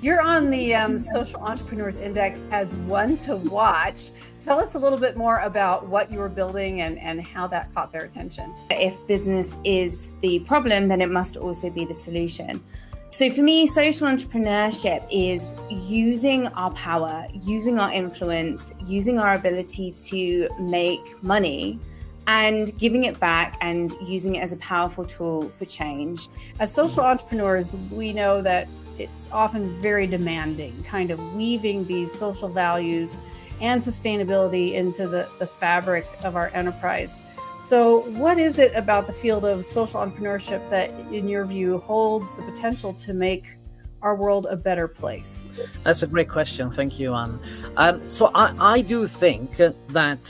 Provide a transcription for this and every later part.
You're on the Social Entrepreneurs Index as one to watch. Tell us a little bit more about what you were building and how that caught their attention. If business is the problem, then it must also be the solution. So for me, social entrepreneurship is using our power, using our influence, using our ability to make money and giving it back and using it as a powerful tool for change. As social entrepreneurs, we know that it's often very demanding, kind of weaving these social values and sustainability into the fabric of our enterprise. So what is it about the field of social entrepreneurship that, in your view, holds the potential to make our world a better place? That's a great question. Thank you, Anne. So I do think that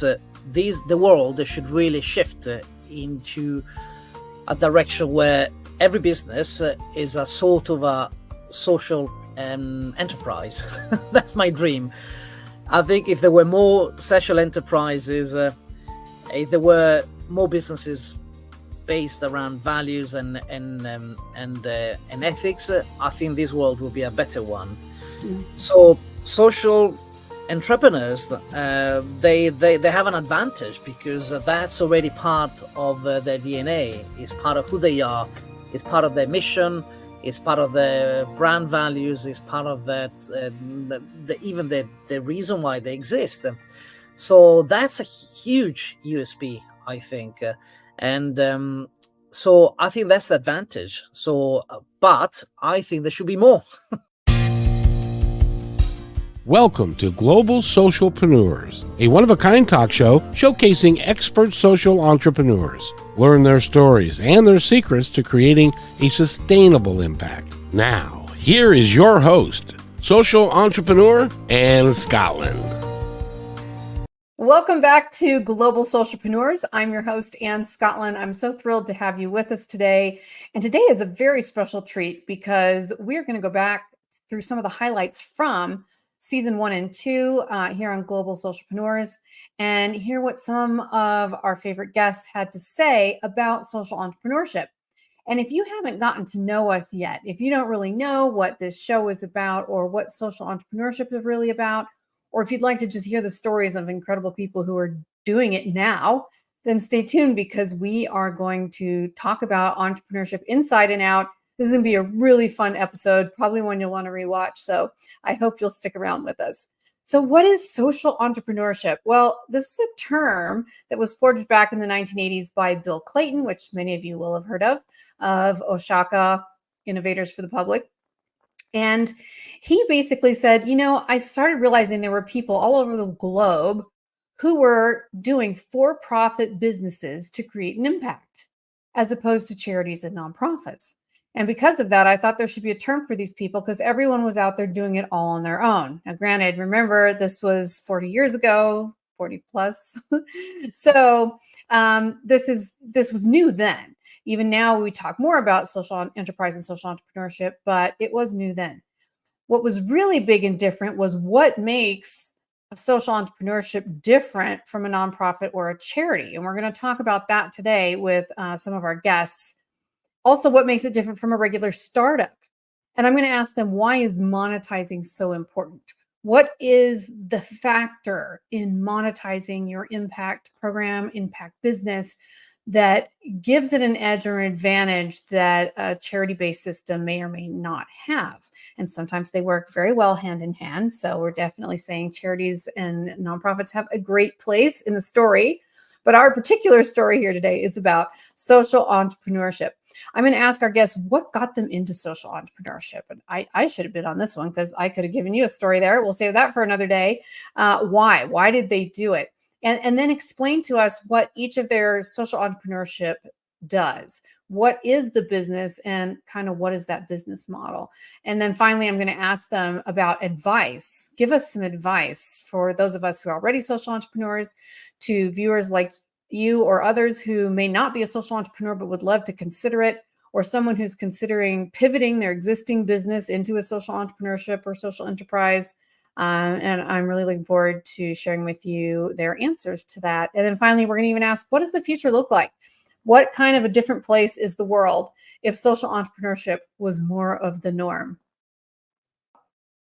the world should really shift into a direction where every business is a sort of a social enterprise. That's my dream. I think if there were more social enterprises, if there were more businesses based around values and ethics, I think this world will be a better one. So social entrepreneurs, they have an advantage because that's already part of their DNA. It's part of who they are. It's part of their mission. It's part of their brand values. It's part of that, even the reason why they exist. So that's a huge USP, I think. So I think that's the advantage. So, but I think there should be more. Welcome to Global Socialpreneurs, a one-of-a-kind talk show showcasing expert social entrepreneurs. Learn their stories and their secrets to creating a sustainable impact. Now, here is your host, social entrepreneur Anne Scottlin. Welcome back to Global Socialpreneurs. I'm your host, Anne Scottlin. I'm so thrilled to have you with us today. And today is a very special treat because we're going to go back through some of the highlights from Season 1 and 2 here on Global Socialpreneurs and hear what some of our favorite guests had to say about social entrepreneurship. And if you haven't gotten to know us yet, if you don't really know what this show is about or what social entrepreneurship is really about, or if you'd like to just hear the stories of incredible people who are doing it now, then stay tuned because we are going to talk about entrepreneurship inside and out. This is going to be a really fun episode, probably one you'll want to rewatch. So I hope you'll stick around with us. So what is social entrepreneurship? Well, this was a term that was forged back in the 1980s by Bill Clayton, which many of you will have heard of Oshaka Innovators for the Public. And he basically said, I started realizing there were people all over the globe who were doing for-profit businesses to create an impact, as opposed to charities and nonprofits. And because of that, I thought there should be a term for these people because everyone was out there doing it all on their own. Now, granted, remember, this was 40 years ago, 40 plus. So this was new then. Even now, we talk more about social enterprise and social entrepreneurship, but it was new then. What was really big and different was what makes a social entrepreneurship different from a nonprofit or a charity. And we're going to talk about that today with some of our guests. Also, what makes it different from a regular startup? And I'm going to ask them, why is monetizing so important? What is the factor in monetizing your impact program, impact business, that gives it an edge or an advantage that a charity-based system may or may not have? And sometimes they work very well hand in hand. So we're definitely saying charities and nonprofits have a great place in the story. But our particular story here today is about social entrepreneurship. I'm going to ask our guests what got them into social entrepreneurship. And I should have been on this one because I could have given you a story there. We'll save that for another day. Why? Why did they do it? And then explain to us what each of their social entrepreneurship does. What is the business and kind of what is that business model? And then finally, I'm going to ask them about advice. Give us some advice for those of us who are already social entrepreneurs, to viewers like you or others who may not be a social entrepreneur but would love to consider it, or someone who's considering pivoting their existing business into a social entrepreneurship or social enterprise. And I'm really looking forward to sharing with you their answers to that. And then finally, we're going to even ask, what does the future look like? What kind of a different place is the world if social entrepreneurship was more of the norm?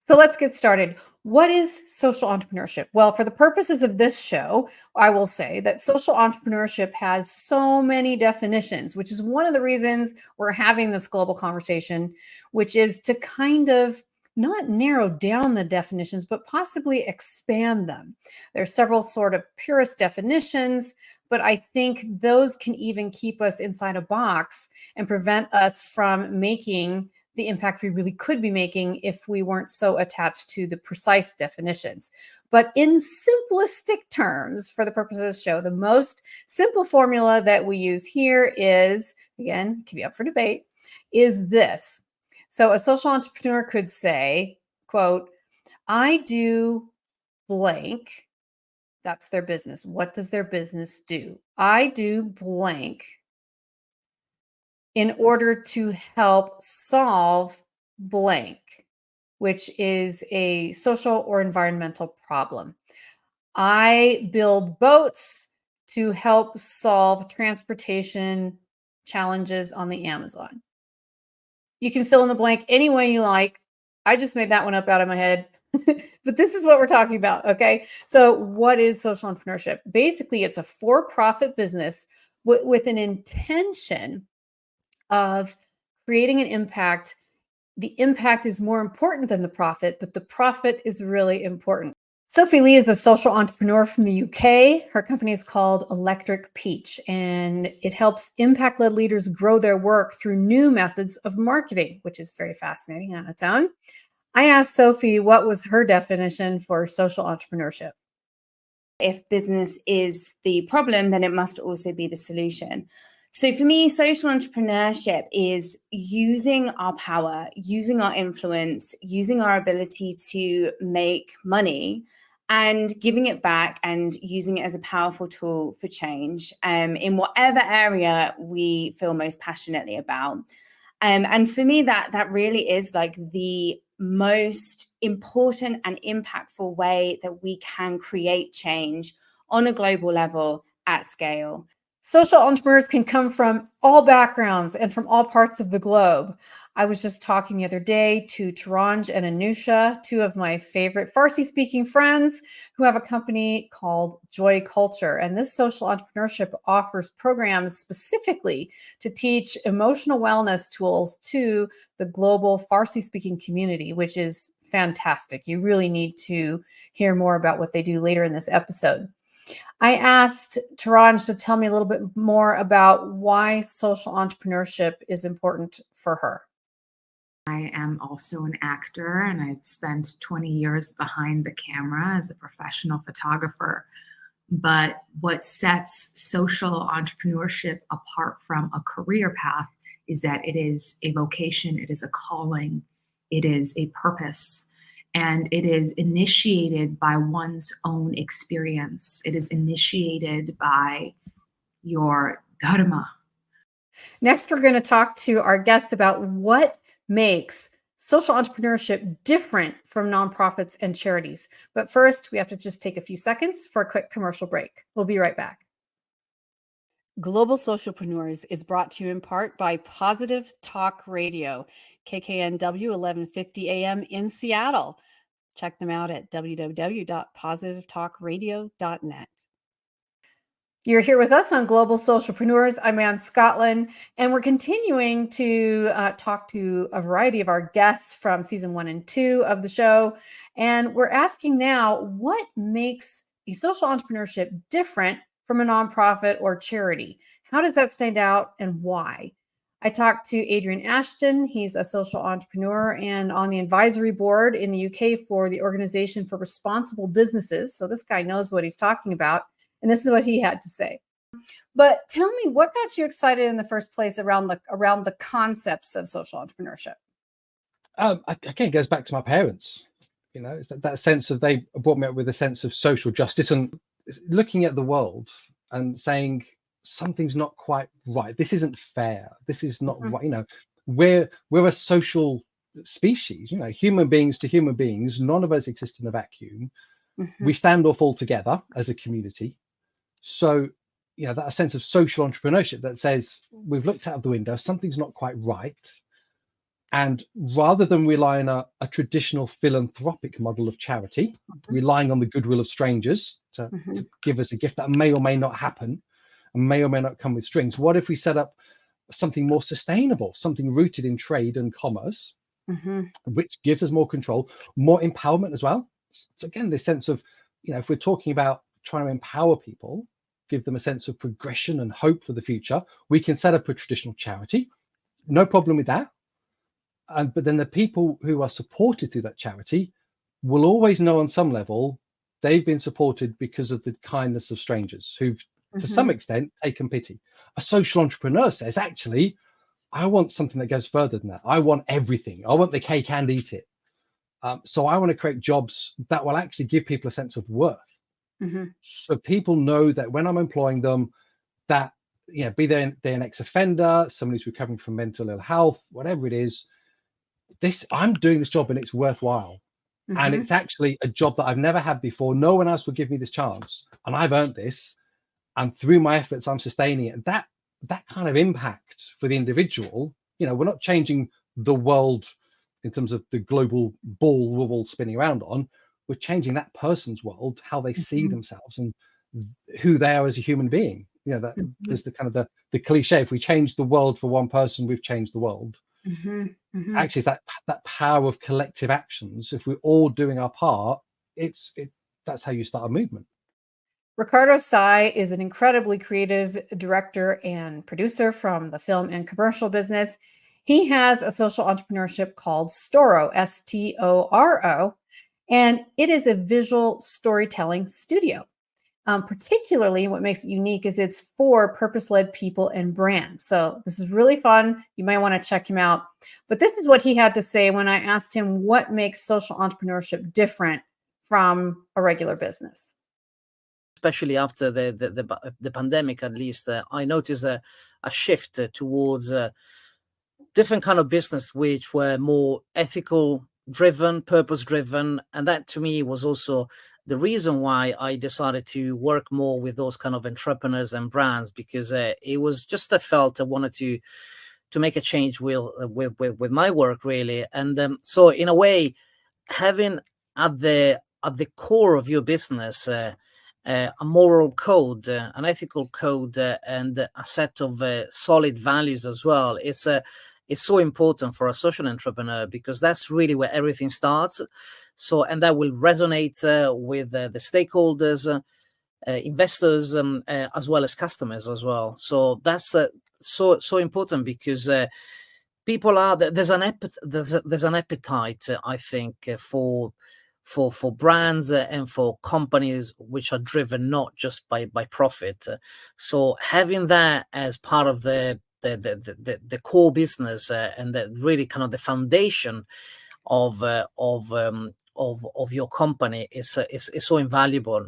So let's get started. What is social entrepreneurship? Well, for the purposes of this show, I will say that social entrepreneurship has so many definitions, which is one of the reasons we're having this global conversation, which is to kind of not narrow down the definitions, but possibly expand them. There's several sort of purist definitions, but I think those can even keep us inside a box and prevent us from making the impact we really could be making if we weren't so attached to the precise definitions. But in simplistic terms, for the purpose of this show, the most simple formula that we use here is, again, can be up for debate, is this. So a social entrepreneur could say, quote, I do blank. That's their business. What does their business do? I do blank in order to help solve blank, which is a social or environmental problem. I build boats to help solve transportation challenges on the Amazon. You can fill in the blank any way you like. I just made that one up out of my head. But this is what we're talking about, okay? So what is social entrepreneurship? Basically, it's a for-profit business with an intention of creating an impact. The impact is more important than the profit, but the profit is really important. Sophie Lee is a social entrepreneur from the UK. Her company is called Electric Peach, and it helps impact-led leaders grow their work through new methods of marketing, which is very fascinating on its own. I asked Sophie what was her definition for social entrepreneurship. If business is the problem, then it must also be the solution. So for me, social entrepreneurship is using our power, using our influence, using our ability to make money and giving it back and using it as a powerful tool for change in whatever area we feel most passionately about. And for me, that really is like the most important and impactful way that we can create change on a global level at scale. Social entrepreneurs can come from all backgrounds and from all parts of the globe. I was just talking the other day to Toranj and Anousha, two of my favorite Farsi-speaking friends who have a company called Joy Culture. And this social entrepreneurship offers programs specifically to teach emotional wellness tools to the global Farsi-speaking community, which is fantastic. You really need to hear more about what they do later in this episode. I asked Toranj to tell me a little bit more about why social entrepreneurship is important for her. I am also an actor, and I've spent 20 years behind the camera as a professional photographer. But what sets social entrepreneurship apart from a career path is that it is a vocation, it is a calling, it is a purpose. And it is initiated by one's own experience. It is initiated by your dharma. Next, we're going to talk to our guest about what makes social entrepreneurship different from nonprofits and charities. But first, we have to just take a few seconds for a quick commercial break. We'll be right back. Global Socialpreneurs is brought to you in part by Positive Talk Radio, KKNW 1150 AM in Seattle. Check them out at www.positivetalkradio.net. You're here with us on Global Socialpreneurs. I'm Ann Scottlin, and we're continuing to talk to a variety of our guests from season 1 and 2 of the show. And we're asking now, what makes a social entrepreneurship different from a nonprofit or charity? How does that stand out and why? I talked to Adrian Ashton. He's a social entrepreneur and on the advisory board in the UK for the Organization for Responsible Businesses. So this guy knows what he's talking about. And this is what he had to say. But tell me, what got you excited in the first place around the concepts of social entrepreneurship? Again, it goes back to my parents. You know, it's that sense of, they brought me up with a sense of social justice and looking at the world and saying something's not quite right. This isn't fair. This is not right. You know, we're a social species. You know, human beings to human beings. None of us exist in a vacuum. We stand off all together as a community. So, you know, that sense of social entrepreneurship that says we've looked out of the window, something's not quite right. And rather than relying on a traditional philanthropic model of charity, relying on the goodwill of strangers to give us a gift that may or may not happen and may or may not come with strings, what if we set up something more sustainable, something rooted in trade and commerce, which gives us more control, more empowerment as well? So again, this sense of, if we're talking about trying to empower people, give them a sense of progression and hope for the future, we can set up a traditional charity. No problem with that. But then the people who are supported through that charity will always know on some level they've been supported because of the kindness of strangers who've, to some extent, taken pity. A social entrepreneur says, actually, I want something that goes further than that. I want everything. I want the cake and eat it. So I want to create jobs that will actually give people a sense of worth. So people know that when I'm employing them, that, be they're an ex-offender, somebody who's recovering from mental ill health, whatever it is, I'm doing this job and it's worthwhile. And it's actually a job that I've never had before. No one else would give me this chance. And I've earned this. And through my efforts, I'm sustaining it. And that kind of impact for the individual, we're not changing the world in terms of the global ball we're all spinning around on. We're changing that person's world, how they see themselves and who they are as a human being. That there's the kind of the cliche. If we change the world for one person, we've changed the world. Actually, it's that power of collective actions. If we're all doing our part, that's how you start a movement. Riccardo Sai is an incredibly creative director and producer from the film and commercial business. He has a social entrepreneurship called Storo, S-T-O-R-O, and it is a visual storytelling studio. Particularly, what makes it unique is it's for purpose-led people and brands. So this is really fun. You might want to check him out. But this is what he had to say when I asked him what makes social entrepreneurship different from a regular business. Especially after the pandemic, at least, I noticed a shift towards different kind of business, which were more ethical driven, purpose driven. And that to me was also the reason why I decided to work more with those kind of entrepreneurs and brands, because it was just I felt I wanted to make a change with my work, really. And so in a way, having at the core of your business a moral code, an ethical code, and a set of solid values as well, it's so important for a social entrepreneur, because that's really where everything starts. So, and that will resonate with the stakeholders, investors, as well as customers as well. So that's so important, because people are there's an appetite, I think, for brands and for companies which are driven not just by profit. So having that as part of the core business and the really kind of the foundation of your company is so invaluable.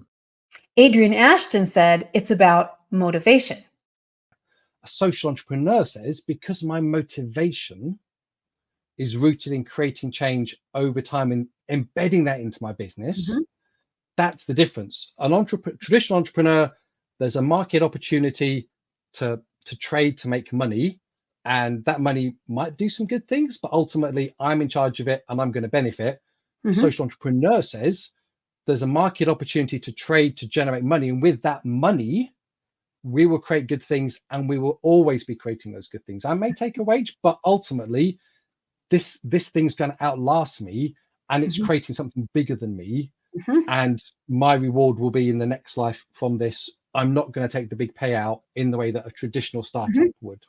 Adrian Ashton said it's about motivation. A social entrepreneur says, because my motivation is rooted in creating change over time and embedding that into my business, that's the difference. Traditional entrepreneur, there's a market opportunity to trade, to make money, and that money might do some good things, but ultimately I'm in charge of it and I'm going to benefit. Social entrepreneur says there's a market opportunity to trade, to generate money, and with that money we will create good things, and we will always be creating those good things. I may take a wage, but ultimately this thing's going to outlast me, and it's creating something bigger than me, and my reward will be in the next life from this. I'm not going to take the big payout in the way that a traditional startup would.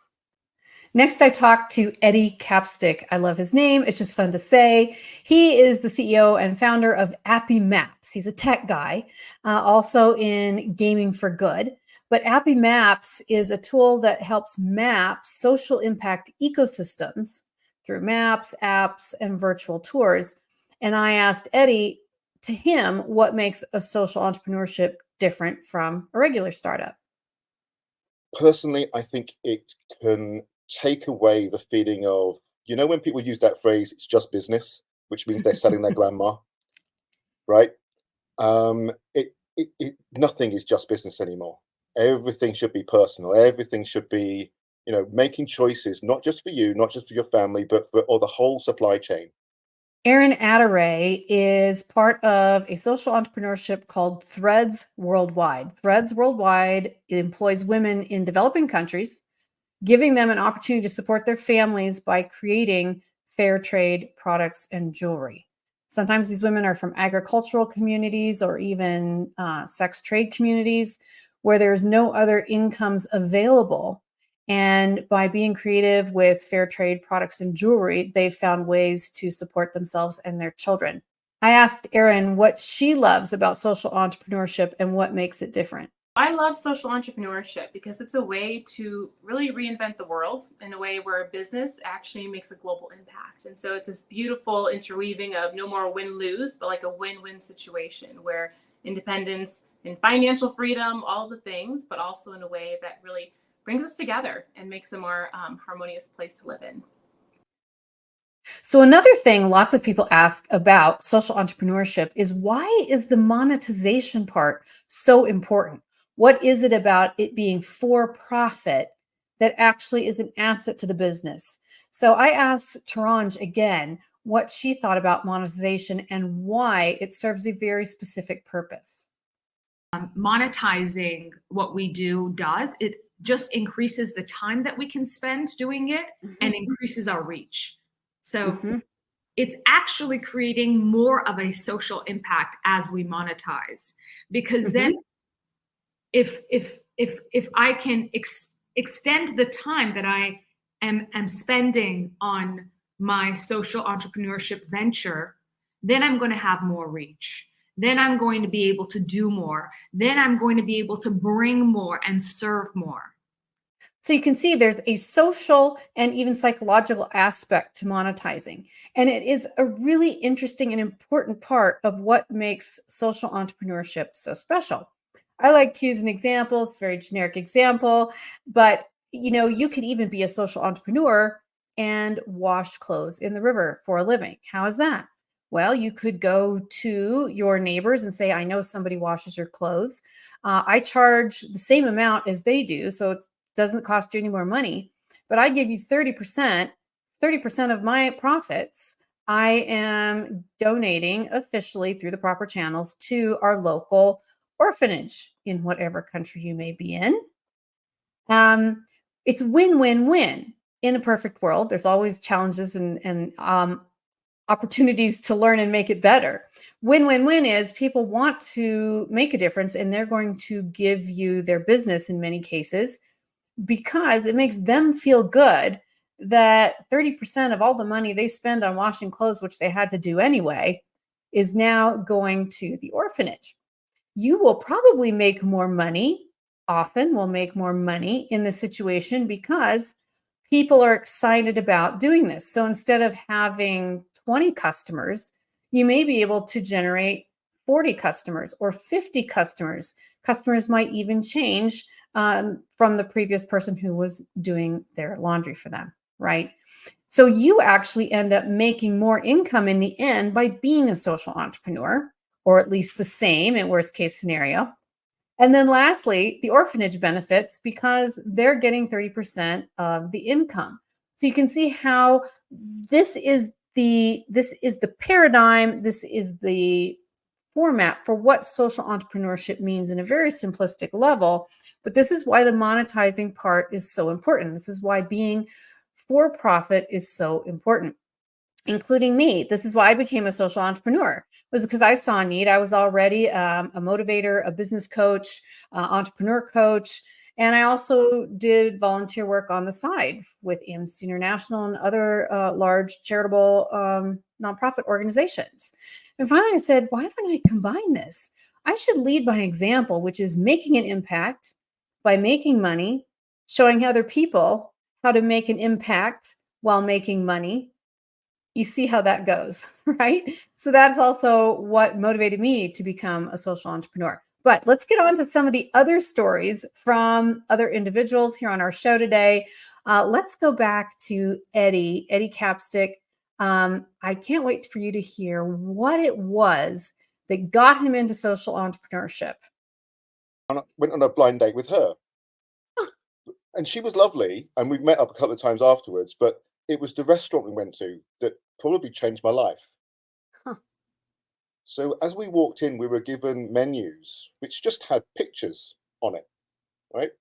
Next, I talked to Eddie Capstick. I love his name. It's just fun to say. He is the CEO and founder of Appy Maps. He's a tech guy, also in gaming for good. But Appy Maps is a tool that helps map social impact ecosystems through maps, apps, and virtual tours. And I asked Eddie, to him, what makes a social entrepreneurship different from a regular startup? Personally, I think it can take away the feeling of, when people use that phrase, it's just business, which means they're selling their grandma, right? Nothing is just business anymore. Everything should be personal. Everything should be making choices, not just for you, not just for your family, but or the whole supply chain. Erin Attere is part of a social entrepreneurship called Threads Worldwide. Threads Worldwide employs women in developing countries, giving them an opportunity to support their families by creating fair trade products and jewelry. Sometimes these women are from agricultural communities or even sex trade communities where there's no other incomes available. And by being creative with fair trade products and jewelry, they've found ways to support themselves and their children. I asked Erin what she loves about social entrepreneurship and what makes it different. I love social entrepreneurship because it's a way to really reinvent the world in a way where a business actually makes a global impact. And so it's this beautiful interweaving of no more win-lose, but like a win-win situation where independence and financial freedom, all the things, but also in a way that really brings us together and makes a more harmonious place to live in. So another thing lots of people ask about social entrepreneurship is, why is the monetization part so important? What is it about it being for profit that actually is an asset to the business? So I asked Toranj again what she thought about monetization and why it serves a very specific purpose. Monetizing what we do it just increases the time that we can spend doing it and increases our reach. So it's actually creating more of a social impact as we monetize, because then if I can extend the time that I am spending on my social entrepreneurship venture, then I'm going to have more reach. Then I'm going to be able to do more. Then I'm going to be able to bring more and serve more. So you can see there's a social and even psychological aspect to monetizing. And it is a really interesting and important part of what makes social entrepreneurship so special. I like to use an example. It's a very generic example, but you could even be a social entrepreneur and wash clothes in the river for a living. How is that? Well, you could go to your neighbors and say, I know somebody washes your clothes. I charge the same amount as they do, so it doesn't cost you any more money, but I give you 30% of my profits. I am donating officially through the proper channels to our local orphanage in whatever country you may be in. It's win-win-win. In a perfect world, there's always challenges and opportunities to learn and make it better. Win-win-win is people want to make a difference and they're going to give you their business in many cases because it makes them feel good that 30% of all the money they spend on washing clothes, which they had to do anyway, is now going to the orphanage. You will probably make more money, often will make more money in this situation because people are excited about doing this. So instead of having 20 customers, you may be able to generate 40 customers or 50 customers. Customers might even change from the previous person who was doing their laundry for them, right? So you actually end up making more income in the end by being a social entrepreneur, or at least the same in worst case scenario. And then lastly, the orphanage benefits because they're getting 30% of the income. So you can see how this is the paradigm, this is the format for what social entrepreneurship means in a very simplistic level. But this is why the monetizing part is so important. This is why being for profit is so important, including me. This is why I became a social entrepreneur, was because I saw a need. I was already a motivator, a business coach, entrepreneur coach, and I also did volunteer work on the side with Amnesty International and other large charitable nonprofit organizations. And finally I said, why don't I combine this? I should lead by example, which is making an impact by making money, showing other people how to make an impact while making money. You see how that goes, right? So that's also what motivated me to become a social entrepreneur. But let's get on to some of the other stories from other individuals here on our show today. Let's go back to Eddie Capstick. I can't wait for you to hear what it was that got him into social entrepreneurship. I went on a blind date with her. And she was lovely, and we've met up a couple of times afterwards, but it was the restaurant we went to that probably changed my life. Huh. So as we walked in, we were given menus which just had pictures on it, right?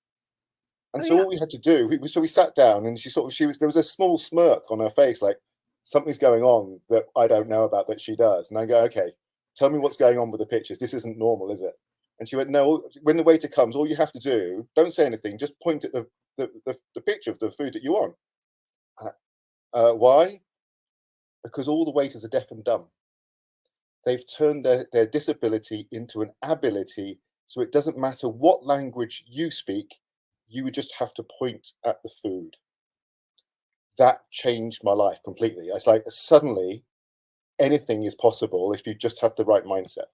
And Oh, so yeah. all we had to do, we sat down, and there was a small smirk on her face, like something's going on that I don't know about that she does. And I go, okay, tell me what's going on with the pictures. This isn't normal, is it? And she went, no, when the waiter comes, all you have to do, don't say anything, just point at the picture of the food that you want. Why? Because all the waiters are deaf and dumb. They've turned their disability into an ability, so it doesn't matter what language you speak, you would just have to point at the food. That changed my life completely. It's like suddenly anything is possible if you just have the right mindset.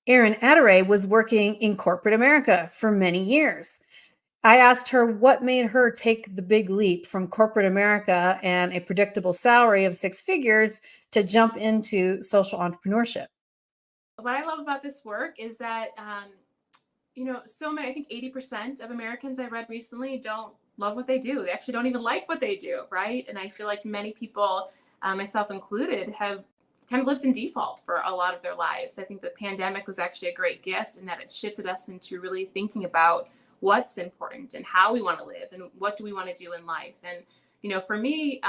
Erin Attere was working in corporate America for many years. I asked her what made her take the big leap from corporate America and a predictable salary of 6 figures to jump into social entrepreneurship. What I love about this work is that, so many, I think 80% of Americans I read recently don't love what they do. They actually don't even like what they do, right? And I feel like many people, myself included, have kind of lived in default for a lot of their lives. I think the pandemic was actually a great gift in that it shifted us into really thinking about what's important and how we want to live and what do we want to do in life. And, for me,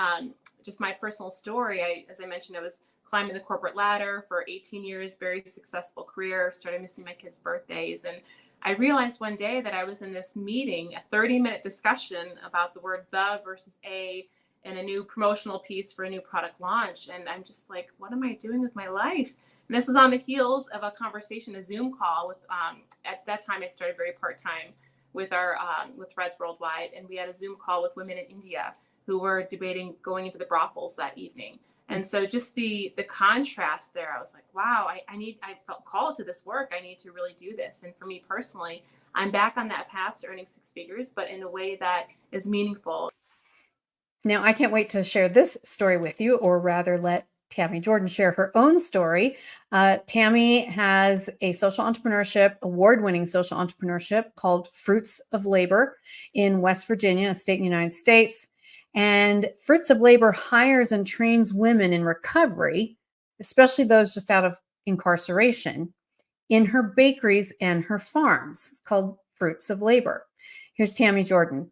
just my personal story, as I mentioned, I was climbing the corporate ladder for 18 years, very successful career, started missing my kids' birthdays. And I realized one day that I was in this meeting, a 30-minute discussion about the word the versus a and a new promotional piece for a new product launch. And I'm just like, what am I doing with my life? And this was on the heels of a conversation, a Zoom call with, at that time, it started very part-time with with Reds Worldwide. And we had a Zoom call with women in India who were debating going into the brothels that evening. And so just the contrast there, I was like, wow, I felt called to this work. I need to really do this. And for me personally, I'm back on that path to earning 6 figures, but in a way that is meaningful. Now, I can't wait to share this story with you, or rather let Tammy Jordan share her own story. Tammy has a award-winning social entrepreneurship called Fruits of Labor in West Virginia, a state in the United States. And Fruits of Labor hires and trains women in recovery, especially those just out of incarceration, in her bakeries and her farms. It's called Fruits of Labor. Here's Tammy Jordan.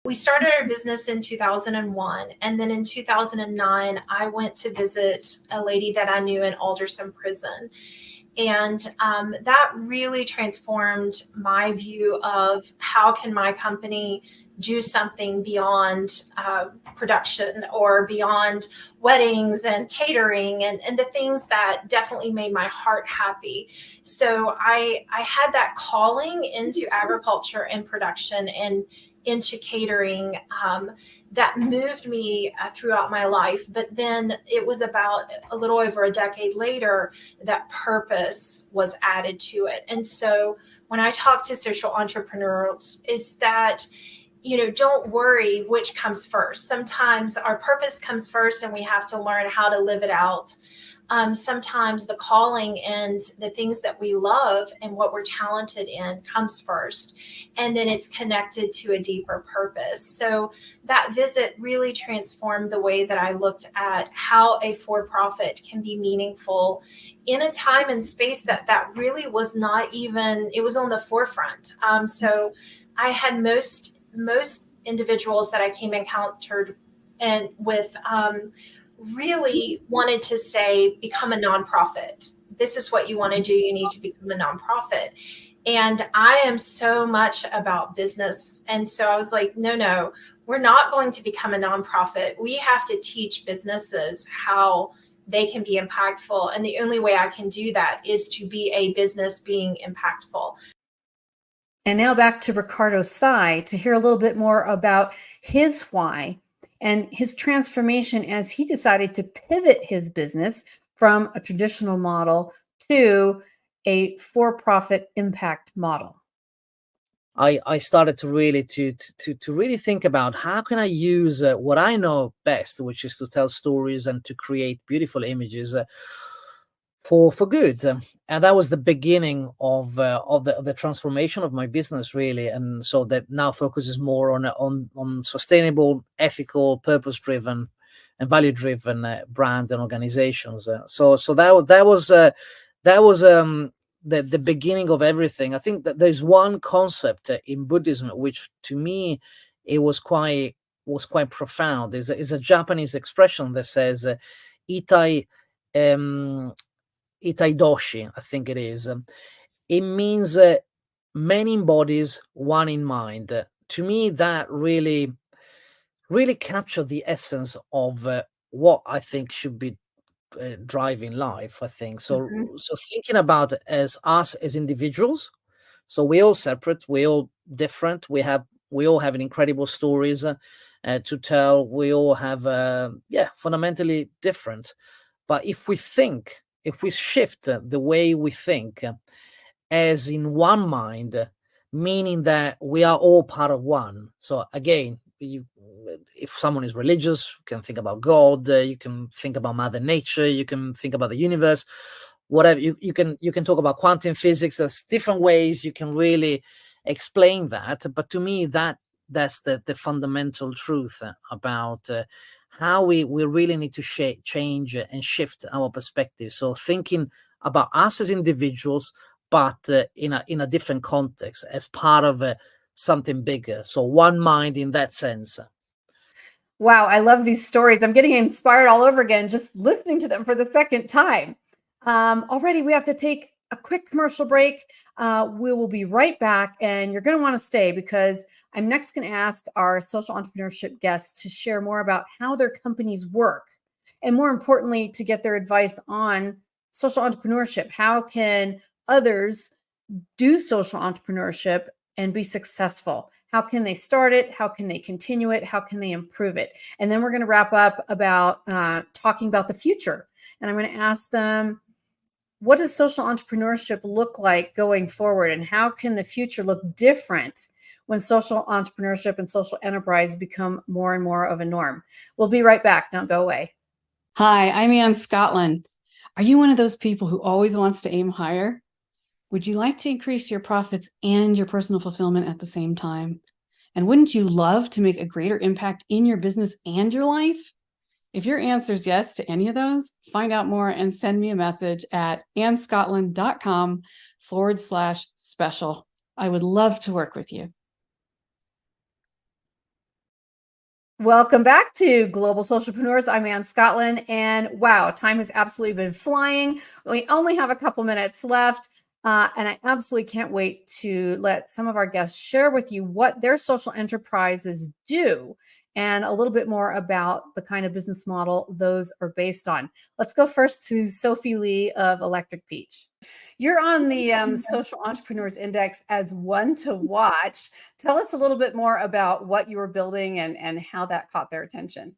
We started our business in 2001, and then in 2009, I went to visit a lady that I knew in Alderson Prison. And that really transformed my view of how can my company do something beyond production or beyond weddings and catering and the things that definitely made my heart happy. So I had that calling into agriculture and production and into catering that moved me throughout my life. But then it was about a little over a decade later that purpose was added to it. And so when I talk to social entrepreneurs, is that, don't worry which comes first. Sometimes our purpose comes first and we have to learn how to live it out. Sometimes the calling and the things that we love and what we're talented in comes first, and then it's connected to a deeper purpose. So that visit really transformed the way that I looked at how a for-profit can be meaningful in a time and space that really was not even, it was on the forefront. So I had most individuals that I came encountered and with really wanted to say, become a nonprofit. This is what you want to do. You need to become a nonprofit. And I am so much about business. And so I was like, no, we're not going to become a nonprofit. We have to teach businesses how they can be impactful. And the only way I can do that is to be a business being impactful. And now back to Riccardo Sai to hear a little bit more about his why and his transformation as he decided to pivot his business from a traditional model to a for-profit impact model. I started to really really think about how can I use what I know best, which is to tell stories and to create beautiful images for good, and that was the beginning of the transformation of my business, really. And so that now focuses more on sustainable, ethical, purpose driven, and value driven brands and organizations. So that was the beginning of everything. I think that there's one concept in Buddhism which, to me, it was quite profound. Is a Japanese expression that says "itai." Itai doshi, I think it is. It means many in bodies, one in mind. To me, that really captured the essence of what I think should be driving life. I think so. So thinking about it as us as individuals. So we're all separate, we're all different. We all have incredible stories to tell. We all have fundamentally different. But if we shift the way we think as in one mind, meaning that we are all part of one. So again, if someone is religious, you can think about God, you can think about Mother Nature, you can think about the universe, whatever. You can talk about quantum physics. There's different ways you can really explain that. But to me, that's the fundamental truth about how we really need to change and shift our perspective. So thinking about us as individuals, but in a different context, as part of something bigger. So one mind in that sense. Wow, I love these stories. I'm getting inspired all over again just listening to them for the second time. Already, we have to take a quick commercial break. We will be right back, and you're going to want to stay because I'm next going to ask our social entrepreneurship guests to share more about how their companies work, and more importantly, to get their advice on social entrepreneurship. How can others do social entrepreneurship and be successful? How can they start it? How can they continue it? How can they improve it? And then we're going to wrap up about talking about the future. And I'm going to ask them, what does social entrepreneurship look like going forward? And how can the future look different when social entrepreneurship and social enterprise become more and more of a norm? We'll be right back. Don't go away. Hi, I'm Ann Scottlin. Are you one of those people who always wants to aim higher? Would you like to increase your profits and your personal fulfillment at the same time? And wouldn't you love to make a greater impact in your business and your life? If your answer is yes to any of those, find out more and send me a message at annscotland.com/special. I would love to work with you. Welcome back to Global Socialpreneurs. I'm Ann Scotland, and wow, time has absolutely been flying. We only have a couple minutes left, and I absolutely can't wait to let some of our guests share with you what their social enterprises do and a little bit more about the kind of business model those are based on. Let's go first to Sophie Lee of Electric Peach. You're on the Social Entrepreneurs Index as one to watch. Tell us a little bit more about what you were building and how that caught their attention.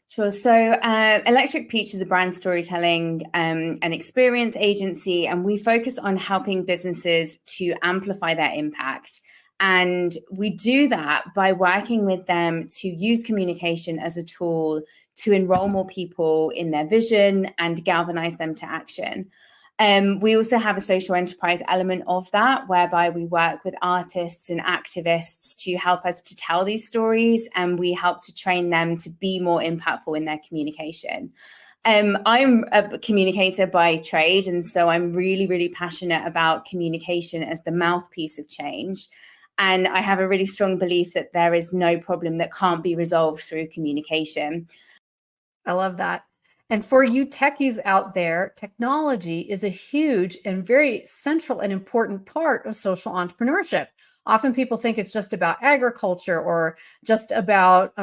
Sure. So Electric Peach is a brand storytelling and experience agency, and we focus on helping businesses to amplify their impact. And we do that by working with them to use communication as a tool to enroll more people in their vision and galvanize them to action. We also have a social enterprise element of that, whereby we work with artists and activists to help us to tell these stories, and we help to train them to be more impactful in their communication. I'm a communicator by trade, and so I'm really, really passionate about communication as the mouthpiece of change. And I have a really strong belief that there is no problem that can't be resolved through communication. I love that. And for you techies out there, technology is a huge and very central and important part of social entrepreneurship. Often people think it's just about agriculture or just about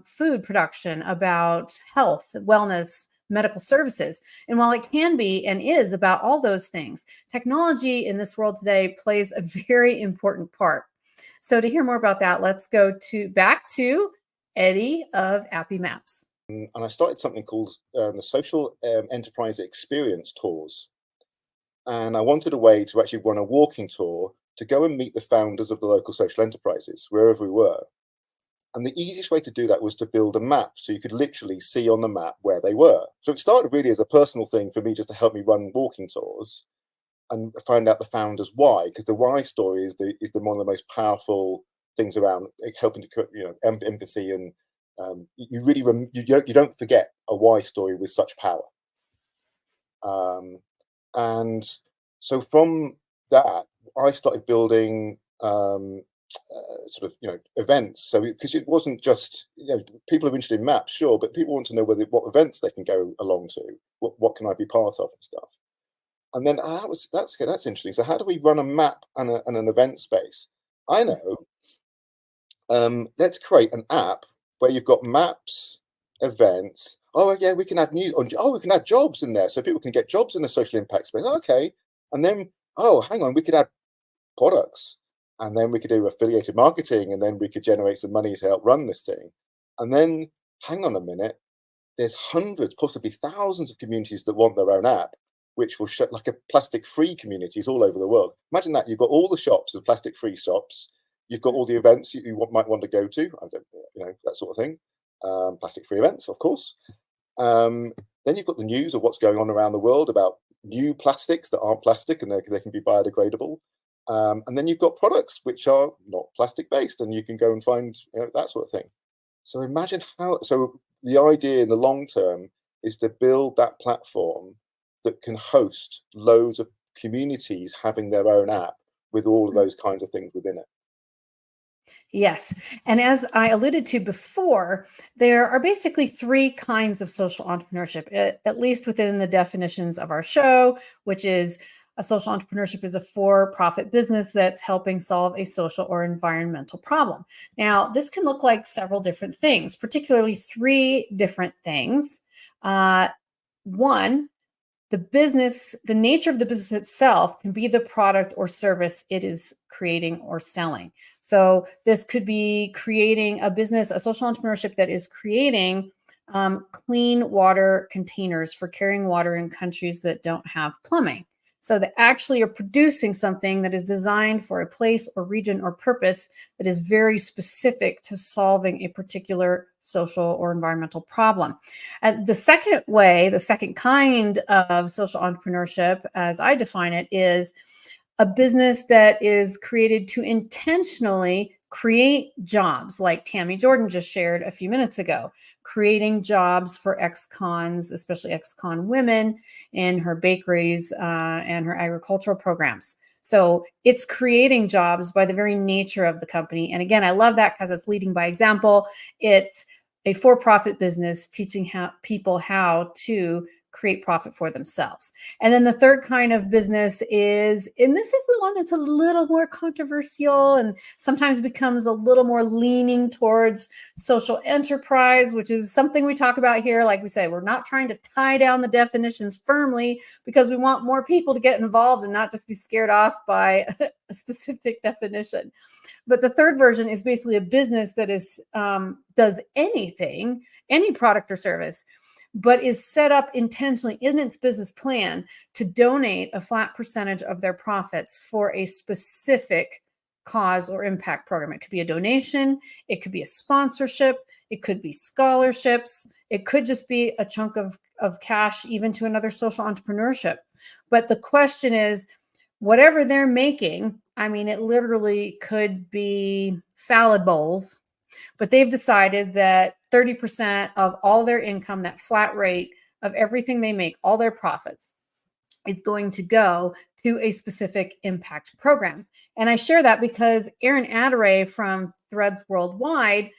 food production, about health, wellness, medical services. And while it can be and is about all those things, technology in this world today plays a very important part. So to hear more about that, let's go back to Eddie of Appy Maps. And I started something called the Social Enterprise Experience Tours. And I wanted a way to actually run a walking tour to go and meet the founders of the local social enterprises, wherever we were. And the easiest way to do that was to build a map, so you could literally see on the map where they were. So it started really as a personal thing for me, just to help me run walking tours and find out the founders' why, because the why story is one of the most powerful things around helping to, empathy, and you really you don't forget a why story with such power. And so from that, I started building events. So because it wasn't just, people are interested in maps, sure, but people want to know what events they can go along to, what can I be part of and stuff. And then that's interesting. So how do we run a map and an event space? I know. Let's create an app where you've got maps, events. Oh yeah, we can add news. Oh, we can add jobs in there, so people can get jobs in the social impact space. Okay, and then hang on, we could add products, and then we could do affiliated marketing, and then we could generate some money to help run this thing. And then hang on a minute, there's hundreds, possibly thousands of communities that want their own app, which will show like a plastic-free communities all over the world. Imagine that. You've got all the shops, the plastic-free shops. You've got all the events you might want to go to. That sort of thing. Plastic-free events, of course. Then you've got the news of what's going on around the world about new plastics that aren't plastic and they can be biodegradable. And then you've got products which are not plastic-based, and you can go and find that sort of thing. So imagine so the idea in the long term is to build that platform that can host loads of communities having their own app with all of those kinds of things within it. Yes. And as I alluded to before, there are basically three kinds of social entrepreneurship, at least within the definitions of our show, which is a social entrepreneurship is a for-profit business that's helping solve a social or environmental problem. Now, this can look like several different things, particularly three different things. One, the nature of the business itself can be the product or service it is creating or selling. So this could be creating a business, a social entrepreneurship that is creating clean water containers for carrying water in countries that don't have plumbing. So they actually are producing something that is designed for a place or region or purpose that is very specific to solving a particular social or environmental problem. And the second kind of social entrepreneurship, as I define it, is a business that is created to intentionally create jobs, like Tammy Jordan just shared a few minutes ago, creating jobs for ex-cons, especially ex-con women in her bakeries and her agricultural programs. So it's creating jobs by the very nature of the company. And again, I love that because it's leading by example. It's a for-profit business teaching people how to create profit for themselves. And then the third kind of business is, and this is the one that's a little more controversial and sometimes becomes a little more leaning towards social enterprise, which is something we talk about here. Like we say, we're not trying to tie down the definitions firmly because we want more people to get involved and not just be scared off by a specific definition. But the third version is basically a business that is does anything, any product or service, but is set up intentionally in its business plan to donate a flat percentage of their profits for a specific cause or impact program. It could be a donation, it could be a sponsorship, it could be scholarships, it could just be a chunk of cash, even to another social entrepreneurship. But the question is, whatever they're making, I mean, it literally could be salad bowls, but they've decided that 30% of all their income, that flat rate of everything they make, all their profits, is going to go to a specific impact program. And I share that because Erin Attere from Threads Worldwide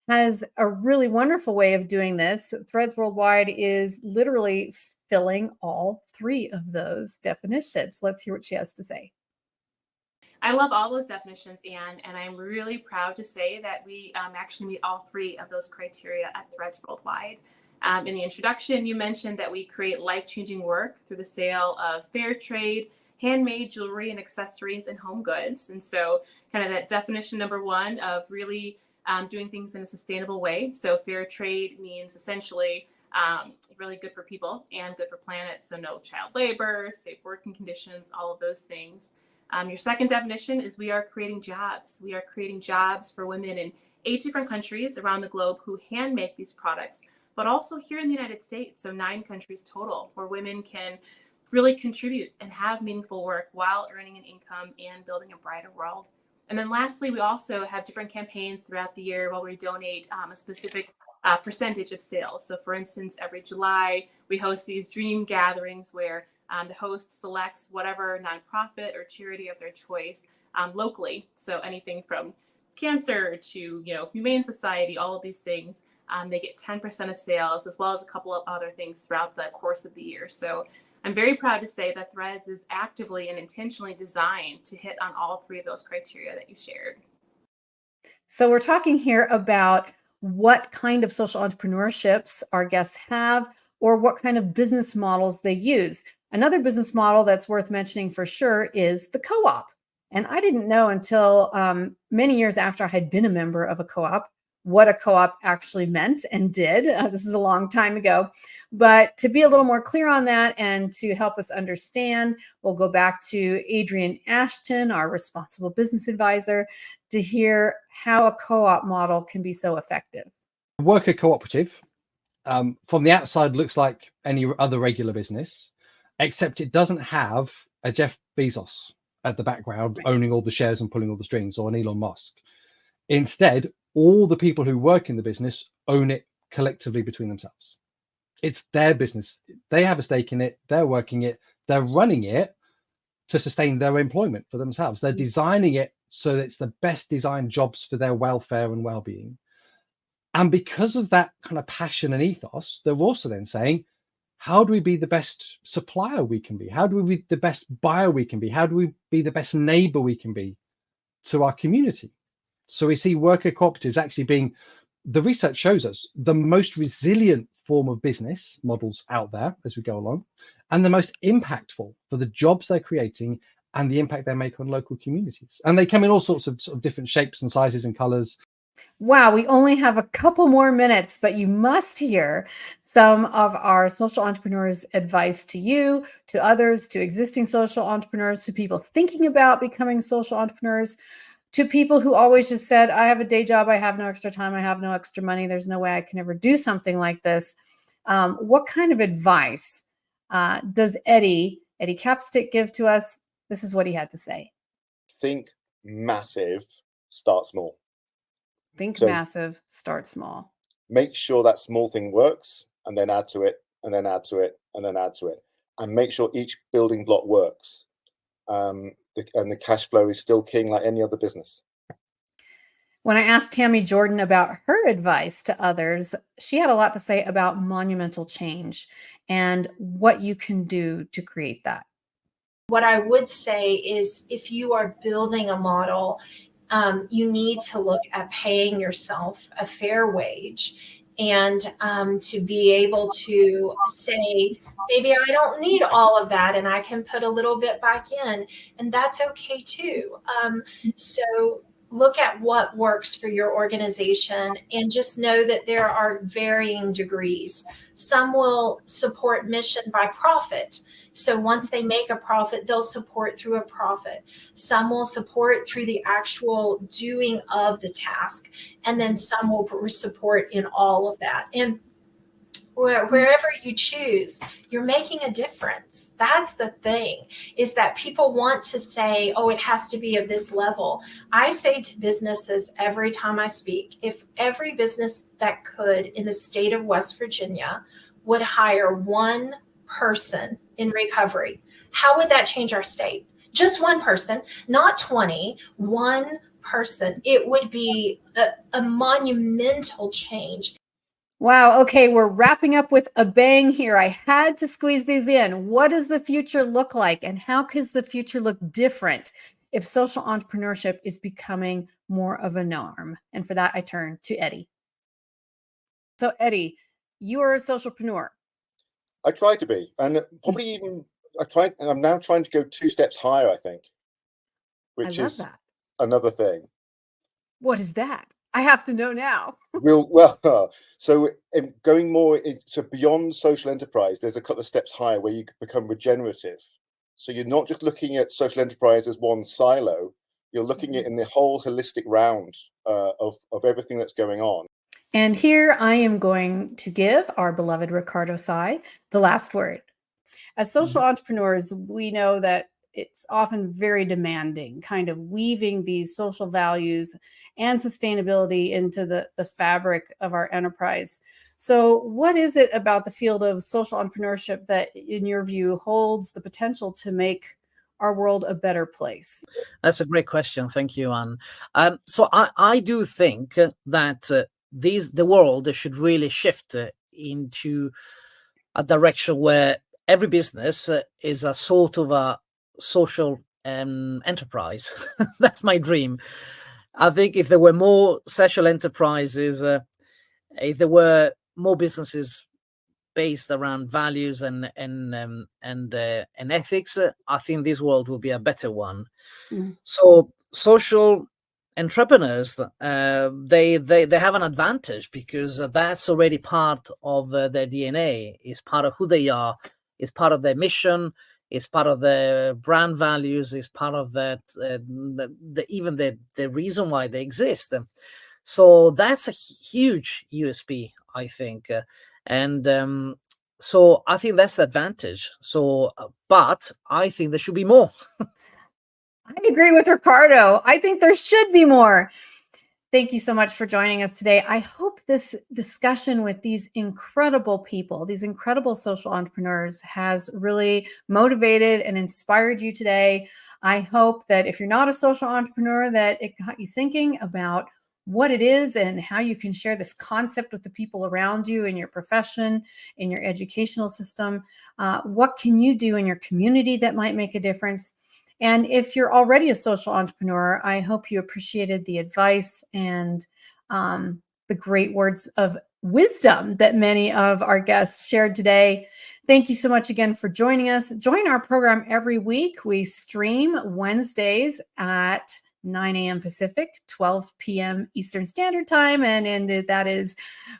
has a really wonderful way of doing this. Threads Worldwide is literally filling all three of those definitions. Let's hear what she has to say. I love all those definitions, Anne, and I'm really proud to say that we actually meet all three of those criteria at Threads Worldwide. In the introduction, you mentioned that we create life-changing work through the sale of fair trade, handmade jewelry and accessories, and home goods. And so kind of that definition number one of really doing things in a sustainable way. So fair trade means essentially really good for people and good for planet. So no child labor, safe working conditions, all of those things. Your second definition is we are creating jobs. We are creating jobs for women in 8 different countries around the globe who hand make these products, but also here in the United States, so 9 countries total, where women can really contribute and have meaningful work while earning an income and building a brighter world. And then lastly, we also have different campaigns throughout the year where we donate a specific percentage of sales. So for instance, every July, we host these dream gatherings where the host selects whatever nonprofit or charity of their choice locally. So anything from cancer to, Humane Society, all of these things, they get 10% of sales, as well as a couple of other things throughout the course of the year. So I'm very proud to say that Threads is actively and intentionally designed to hit on all 3 of those criteria that you shared. So we're talking here about what kind of social entrepreneurships our guests have, or what kind of business models they use. Another business model that's worth mentioning for sure is the co-op. And I didn't know until many years after I had been a member of a co-op what a co-op actually meant and did. This is a long time ago. But to be a little more clear on that and to help us understand, we'll go back to Adrian Ashton, our responsible business advisor, to hear how a co-op model can be so effective. Worker cooperative, from the outside, looks like any other regular business, except it doesn't have a Jeff Bezos at the background owning all the shares and pulling all the strings, or an Elon Musk. Instead, all the people who work in the business own it collectively between themselves. It's their business. They have a stake in it. They're working it. They're running it to sustain their employment for themselves. They're designing it so that it's the best designed jobs for their welfare and well-being. And because of that kind of passion and ethos, they're also then saying, how do we be the best supplier we can be? How do we be the best buyer we can be? How do we be the best neighbor we can be to our community? So we see worker cooperatives actually being, the research shows us, the most resilient form of business models out there as we go along, and the most impactful for the jobs they're creating and the impact they make on local communities. And they come in all sorts of different shapes and sizes and colors. Wow, we only have a couple more minutes, but you must hear some of our social entrepreneurs' advice to you, to others, to existing social entrepreneurs, to people thinking about becoming social entrepreneurs, to people who always just said, I have a day job, I have no extra time, I have no extra money, there's no way I can ever do something like this. What kind of advice does Eddie Capstick give to us? This is what he had to say. Think massive, start small. Think massive, start small. Make sure that small thing works, and then add to it, and then add to it, and then add to it. And make sure each building block works. And the cash flow is still king like any other business. When I asked Tammy Jordan about her advice to others, she had a lot to say about monumental change and what you can do to create that. What I would say is, if you are building a model, you need to look at paying yourself a fair wage, and to be able to say, maybe I don't need all of that and I can put a little bit back in, and that's okay too. So look at what works for your organization, and just know that there are varying degrees. Some will support mission by profit. So once they make a profit, they'll support through a profit. Some will support through the actual doing of the task. And then some will support in all of that. And wherever you choose, you're making a difference. That's the thing, is that people want to say, oh, it has to be of this level. I say to businesses every time I speak, if every business that could in the state of West Virginia would hire one person in recovery, how would that change our state? Just one person, not 20, one person. It would be a monumental change. Wow. Okay. We're wrapping up with a bang here. I had to squeeze these in. What does the future look like, and how does the future look different if social entrepreneurship is becoming more of a norm? And for that, I turn to Eddie. So Eddie, you are a socialpreneur. I try to be, and probably even I'm now trying to go 2 steps higher, I think, which is that. Another thing. What is that? I have to know now. So going more so beyond social enterprise, there's a couple of steps higher where you become regenerative. So you're not just looking at social enterprise as one silo, You're looking at in the whole holistic round of everything that's going on. And here I am going to give our beloved Riccardo Sai the last word. As social entrepreneurs, we know that it's often very demanding, kind of weaving these social values and sustainability into the fabric of our enterprise. So what is it about the field of social entrepreneurship that, in your view, holds the potential to make our world a better place? That's a great question. Thank you, Anne. So I do think that the world should really shift into a direction where every business is a sort of a social enterprise. That's my dream. I think if there were more social enterprises, if there were more businesses based around values and ethics, I think this world will be a better one. So social entrepreneurs, they have an advantage because that's already part of their DNA. It's part of who they are. It's part of their mission. It's part of their brand values. It's part of that even the reason why they exist. So that's a huge USP, I think. And so I think that's the advantage. So, but I think there should be more. I agree with Riccardo. I think there should be more. Thank you so much for joining us today. I hope this discussion with these incredible people, these incredible social entrepreneurs, has really motivated and inspired you today. I hope that if you're not a social entrepreneur, that it got you thinking about what it is and how you can share this concept with the people around you in your profession, in your educational system. What can you do in your community that might make a difference? And if you're already a social entrepreneur, I hope you appreciated the advice and the great words of wisdom that many of our guests shared today. Thank you so much again for joining us. Join our program every week. We stream Wednesdays at 9 a.m. Pacific, 12 p.m. Eastern Standard Time, and that is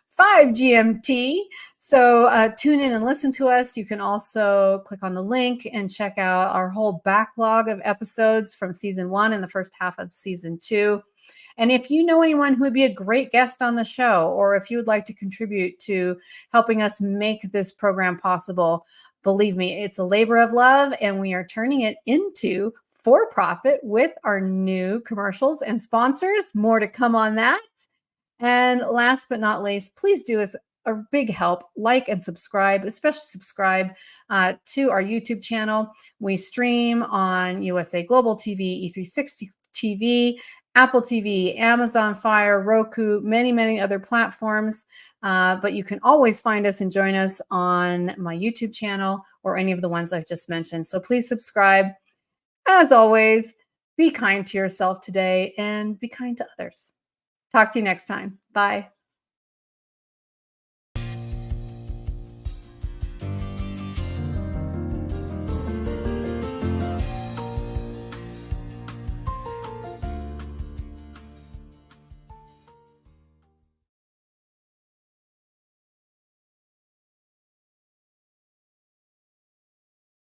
5 GMT. So tune in and listen to us. You can also click on the link and check out our whole backlog of episodes from season 1 and the first half of season 2. And if you know anyone who would be a great guest on the show, or if you would like to contribute to helping us make this program possible, believe me, it's a labor of love, and we are turning it into for-profit with our new commercials and sponsors. More to come on that. And last but not least, please do us a big help, like and subscribe, especially subscribe to our YouTube channel. We stream on USA Global TV, E360 TV, Apple TV, Amazon Fire, Roku, many other platforms. But you can always find us and join us on my YouTube channel or any of the ones I've just mentioned. So please subscribe. As always, be kind to yourself today and be kind to others. Talk to you next time. Bye.